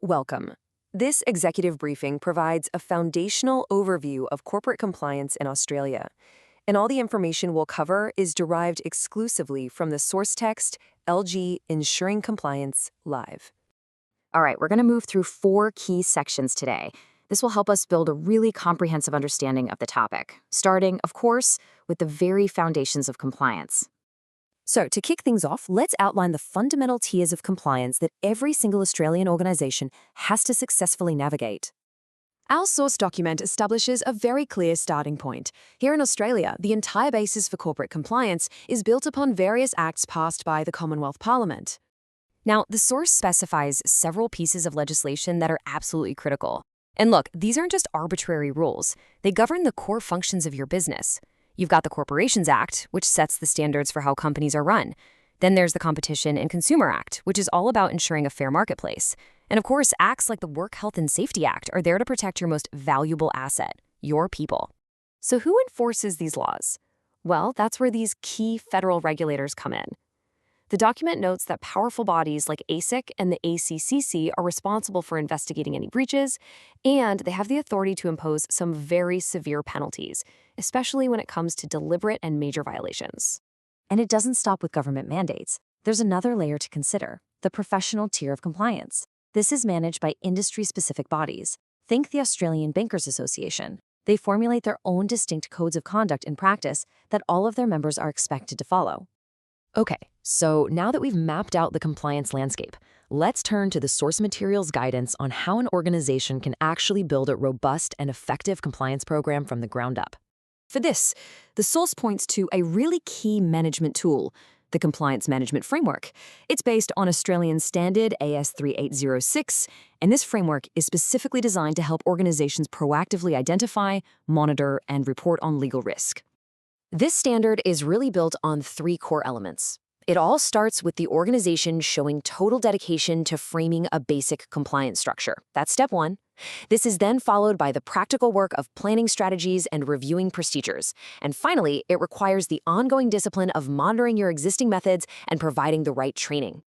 Welcome. This executive briefing provides a foundational overview of corporate compliance in Australia, and all the information we'll cover is derived exclusively from the source text LG Ensuring Compliance Live. All right, we're going to move through 4 key sections today. This will help us build a really comprehensive understanding of the topic, starting, of course, with the very foundations of compliance. So, to kick things off, let's outline the fundamental tiers of compliance that every single Australian organization has to successfully navigate. Our source document establishes a very clear starting point. Here in Australia, the entire basis for corporate compliance is built upon various acts passed by the Commonwealth Parliament. Now, the source specifies several pieces of legislation that are absolutely critical. And look, these aren't just arbitrary rules. They govern the core functions of your business. You've got the Corporations Act, which sets the standards for how companies are run. Then there's the Competition and Consumer Act, which is all about ensuring a fair marketplace. And of course, acts like the Work Health and Safety Act are there to protect your most valuable asset, your people. So who enforces these laws? Well, that's where these key federal regulators come in. The document notes that powerful bodies like ASIC and the ACCC are responsible for investigating any breaches, and they have the authority to impose some very severe penalties, especially when it comes to deliberate and major violations. And it doesn't stop with government mandates. There's another layer to consider, the professional tier of compliance. This is managed by industry-specific bodies. Think the Australian Bankers Association. They formulate their own distinct codes of conduct and practice that all of their members are expected to follow. Okay, so now that we've mapped out the compliance landscape, let's turn to the source materials guidance on how an organization can actually build a robust and effective compliance program from the ground up. For this, the source points to a really key management tool, the Compliance Management Framework. It's based on Australian Standard AS3806, and this framework is specifically designed to help organizations proactively identify, monitor, and report on legal risk. This standard is really built on 3 core elements. It all starts with the organization showing total dedication to framing a basic compliance structure. That's step 1. This is then followed by the practical work of planning strategies and reviewing procedures. And finally, it requires the ongoing discipline of monitoring your existing methods and providing the right training.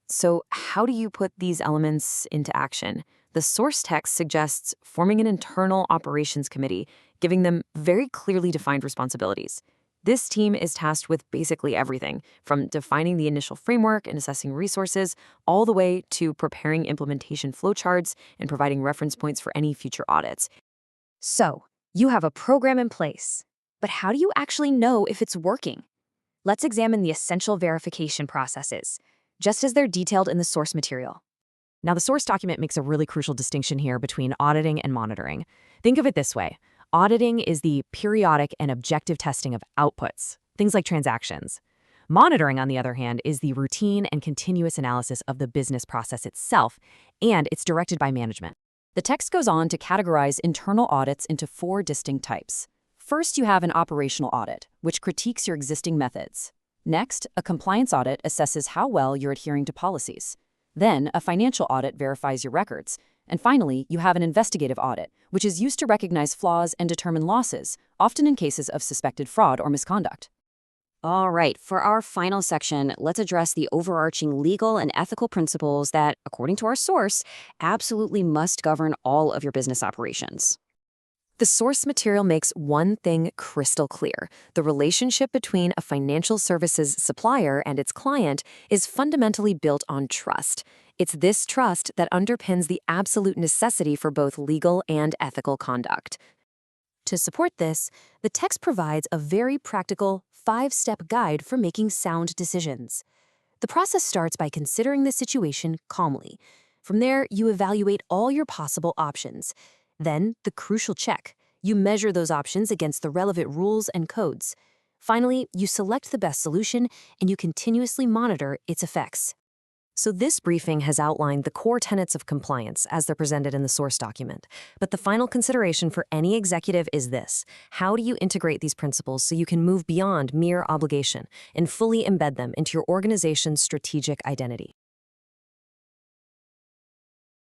So how do you put these elements into action? The source text suggests forming an internal operations committee, giving them very clearly defined responsibilities. This team is tasked with basically everything, from defining the initial framework and assessing resources, all the way to preparing implementation flowcharts and providing reference points for any future audits. So, you have a program in place, but how do you actually know if it's working? Let's examine the essential verification processes, just as they're detailed in the source material. Now, the source document makes a really crucial distinction here between auditing and monitoring. Think of it this way. Auditing is the periodic and objective testing of outputs, things like transactions. Monitoring, on the other hand, is the routine and continuous analysis of the business process itself, and it's directed by management. The text goes on to categorize internal audits into 4 distinct types. First, you have an operational audit, which critiques your existing methods. Next, a compliance audit assesses how well you're adhering to policies. Then, a financial audit verifies your records. And finally, you have an investigative audit, which is used to recognize flaws and determine losses, often in cases of suspected fraud or misconduct. All right, for our final section, let's address the overarching legal and ethical principles that, according to our source, absolutely must govern all of your business operations. The source material makes one thing crystal clear. The relationship between a financial services supplier and its client is fundamentally built on trust. It's this trust that underpins the absolute necessity for both legal and ethical conduct. To support this, the text provides a very practical 5-step guide for making sound decisions. The process starts by considering the situation calmly. From there, you evaluate all your possible options. Then, the crucial check. You measure those options against the relevant rules and codes. Finally, you select the best solution and you continuously monitor its effects. So this briefing has outlined the core tenets of compliance as they're presented in the source document. But the final consideration for any executive is this: how do you integrate these principles so you can move beyond mere obligation and fully embed them into your organization's strategic identity?